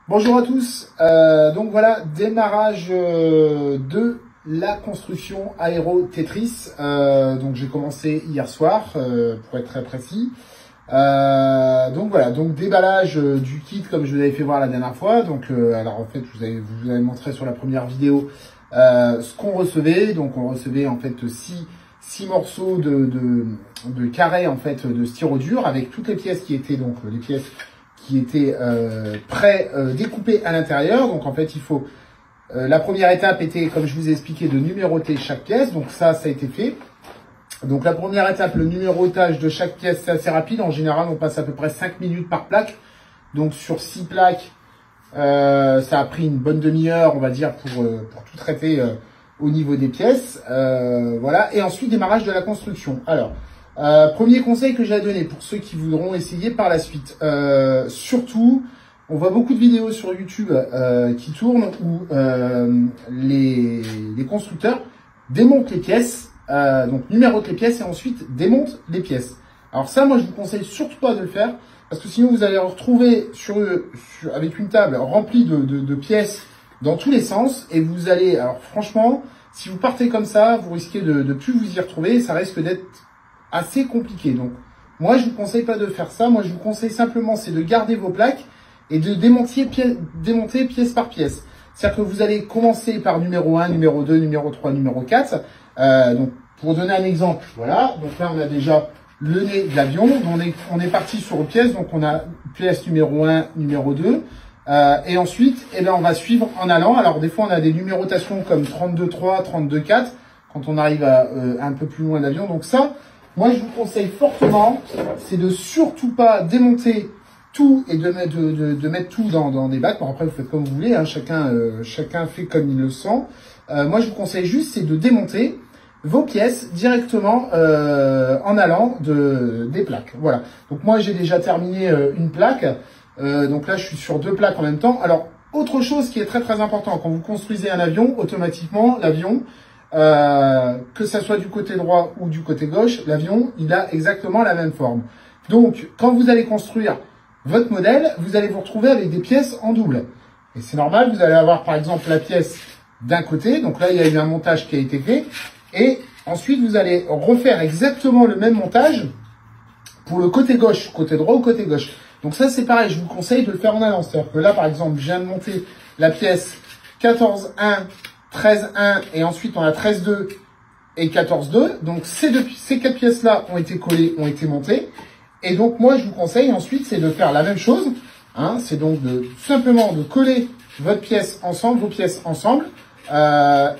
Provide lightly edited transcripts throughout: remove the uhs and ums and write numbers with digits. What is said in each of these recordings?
Bonjour à tous, donc voilà, démarrage de la construction Aero Tetris. Donc j'ai commencé hier soir, pour être très précis. Donc voilà, donc déballage du kit comme je vous avais fait voir la dernière fois. Donc alors en fait, je vous avais montré sur la première vidéo ce qu'on recevait. Donc on recevait en fait six morceaux de carré en fait de styro dur avec toutes les pièces qui étaient donc les pièces qui étaient découpées à l'intérieur. Donc en fait il faut la première étape était, comme je vous ai expliqué, de numéroter chaque pièce. Donc ça a été fait. Donc la première étape, le numérotage de chaque pièce, c'est assez rapide. En général, on passe à peu près 5 minutes par plaque. Donc sur 6 plaques, ça a pris une bonne demi-heure, on va dire, pour tout traiter au niveau des pièces. Voilà. Et ensuite, démarrage de la construction. Alors, premier conseil que j'ai à donner pour ceux qui voudront essayer par la suite. Surtout, on voit beaucoup de vidéos sur YouTube qui tournent où les constructeurs démontent les pièces. Donc numérote les pièces et ensuite démonte les pièces. Alors ça, moi je vous conseille surtout pas de le faire parce que sinon vous allez retrouver avec une table remplie de pièces dans tous les sens et vous allez, alors franchement, si vous partez comme ça, vous risquez de plus vous y retrouver et ça risque d'être assez compliqué. Donc moi je vous conseille pas de faire ça. Moi je vous conseille simplement c'est de garder vos plaques et de démonter pièce par pièce. C'est-à-dire que vous allez commencer par numéro 1, numéro 2, numéro 3, numéro 4. Donc, pour donner un exemple, voilà. Donc là, on a déjà le nez de l'avion. On est parti sur une pièce. Donc, on a pièce numéro 1, numéro 2. Et ensuite, eh ben, on va suivre en allant. Alors, des fois, on a des numérotations comme 32.3, 32.4 quand on arrive à un peu plus loin de l'avion. Donc ça, moi, je vous conseille fortement, c'est de surtout pas démonter tout et de mettre tout dans des bacs. Bon, après, vous faites comme vous voulez, hein, chacun fait comme il le sent. Moi, je vous conseille juste, c'est de démonter vos pièces directement en allant des plaques. Voilà. Donc moi, j'ai déjà terminé une plaque. Donc là, je suis sur 2 plaques en même temps. Alors, autre chose qui est très très important, quand vous construisez un avion, automatiquement, l'avion, que ça soit du côté droit ou du côté gauche, l'avion, il a exactement la même forme. Donc, quand vous allez construire votre modèle, vous allez vous retrouver avec des pièces en double. Et c'est normal, vous allez avoir par exemple la pièce d'un côté. Donc là, il y a eu un montage qui a été fait. Et ensuite, vous allez refaire exactement le même montage pour le côté gauche, côté droit ou côté gauche. Donc ça, c'est pareil, je vous conseille de le faire en allant. C'est-à-dire que là, par exemple, je viens de monter la pièce 14.1, 13.1 et ensuite on a 13.2 et 14.2. Donc ces 4 pièces-là ont été collées, ont été montées. Et donc, moi, je vous conseille ensuite, c'est de faire la même chose. Hein, c'est donc tout simplement de coller votre pièce ensemble, vos pièces ensemble.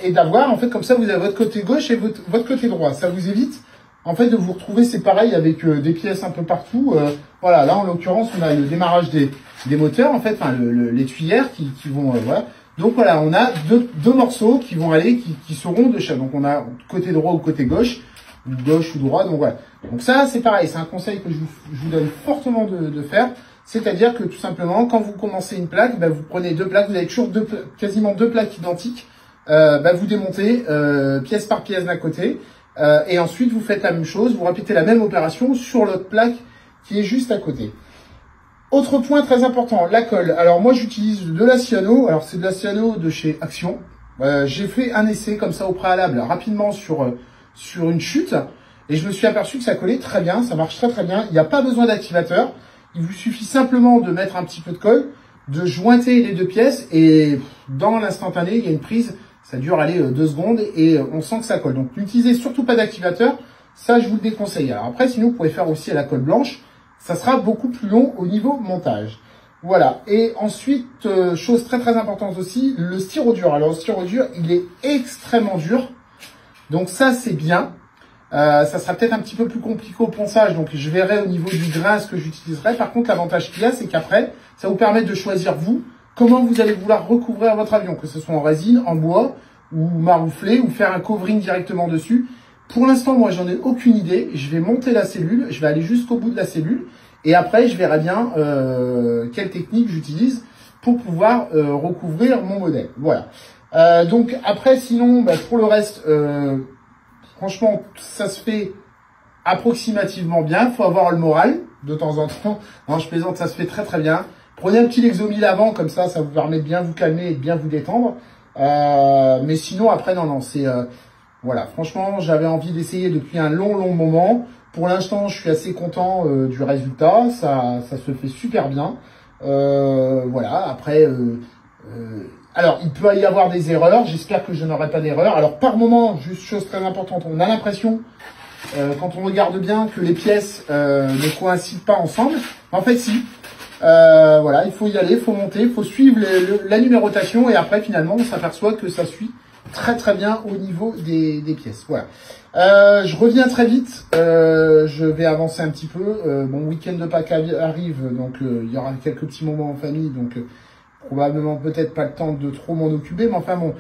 Et d'avoir, en fait, comme ça, vous avez votre côté gauche et votre côté droit. Ça vous évite, en fait, de vous retrouver, c'est pareil, avec des pièces un peu partout. Voilà, là, en l'occurrence, on a le démarrage des moteurs, en fait, enfin, les tuyères qui vont, voilà. Donc, voilà, on a deux morceaux qui vont aller, qui seront de chaque. Donc, on a côté droit ou côté gauche ou droit, donc voilà. Donc ça, c'est pareil, c'est un conseil que je vous donne fortement de faire. C'est-à-dire que tout simplement, quand vous commencez une plaque, ben, vous prenez 2 plaques, vous avez toujours quasiment 2 plaques identiques. Ben, vous démontez pièce par pièce d'un côté. Et ensuite, vous faites la même chose, vous répétez la même opération sur l'autre plaque qui est juste à côté. Autre point très important, la colle. Alors moi, j'utilise de la cyano. Alors c'est de la cyano de chez Action. J'ai fait un essai comme ça au préalable, rapidement sur une chute. Et je me suis aperçu que ça collait très bien, ça marche très très bien. Il n'y a pas besoin d'activateur. Il vous suffit simplement de mettre un petit peu de colle, de jointer les 2 pièces et dans l'instantané, il y a une prise. Ça dure aller 2 secondes et on sent que ça colle. Donc n'utilisez surtout pas d'activateur. Ça, je vous le déconseille. Alors après, sinon, vous pouvez faire aussi à la colle blanche. Ça sera beaucoup plus long au niveau montage. Voilà. Et ensuite, chose très très importante aussi, le styro dur. Alors le styro dur, il est extrêmement dur. Donc ça, c'est bien. Ça sera peut-être un petit peu plus compliqué au ponçage, donc je verrai au niveau du grain ce que j'utiliserai. Par contre, l'avantage qu'il y a, c'est qu'après, ça vous permet de choisir, vous, comment vous allez vouloir recouvrir votre avion, que ce soit en résine, en bois, ou marouflé, ou faire un covering directement dessus. Pour l'instant, moi, j'en ai aucune idée. Je vais monter la cellule, je vais aller jusqu'au bout de la cellule, et après, je verrai bien quelle technique j'utilise pour pouvoir recouvrir mon modèle. Voilà. Donc après, sinon, bah, pour le reste... franchement, ça se fait approximativement bien. Il faut avoir le moral de temps en temps. Non, je plaisante, ça se fait très très bien. Prenez un petit Lexomil avant, comme ça vous permet de bien vous calmer et de bien vous détendre. Mais sinon, après, non, c'est... voilà, franchement, j'avais envie d'essayer depuis un long moment. Pour l'instant, je suis assez content du résultat. Ça se fait super bien. Voilà, après... alors, il peut y avoir des erreurs. J'espère que je n'aurai pas d'erreurs. Alors, par moment, juste chose très importante, on a l'impression, quand on regarde bien, que les pièces ne coïncident pas ensemble. En fait, si. Voilà, il faut y aller, il faut monter, il faut suivre la numérotation. Et après, finalement, on s'aperçoit que ça suit très bien au niveau des pièces. Voilà. Je reviens très vite. Je vais avancer un petit peu. Bon, week-end de Pâques arrive, donc il y aura quelques petits moments en famille. Donc, probablement peut-être pas le temps de trop m'en occuper. Mais enfin bon,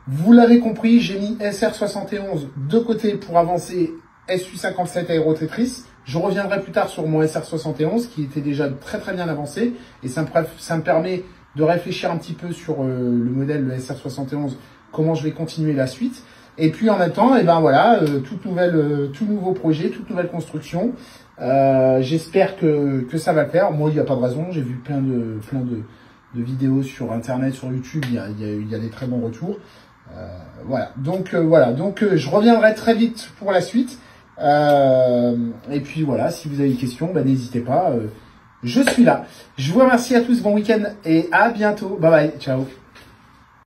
vous l'avez compris, j'ai mis SR71 de côté pour avancer SU57 Aero Tetris. Je reviendrai plus tard sur mon SR71 qui était déjà très bien avancé. Et ça me permet de réfléchir un petit peu sur le modèle le SR71, comment je vais continuer la suite. Et puis en même temps, et ben voilà, tout nouveau projet, toute nouvelle construction. J'espère que ça va le faire. Moi, il n'y a pas de raison. J'ai vu plein de vidéos sur Internet, sur YouTube. Il y a des très bons retours. Voilà. Donc je reviendrai très vite pour la suite. Et puis voilà, si vous avez des questions, bah, n'hésitez pas. Je suis là. Je vous remercie à tous. Bon week-end et à bientôt. Bye bye. Ciao.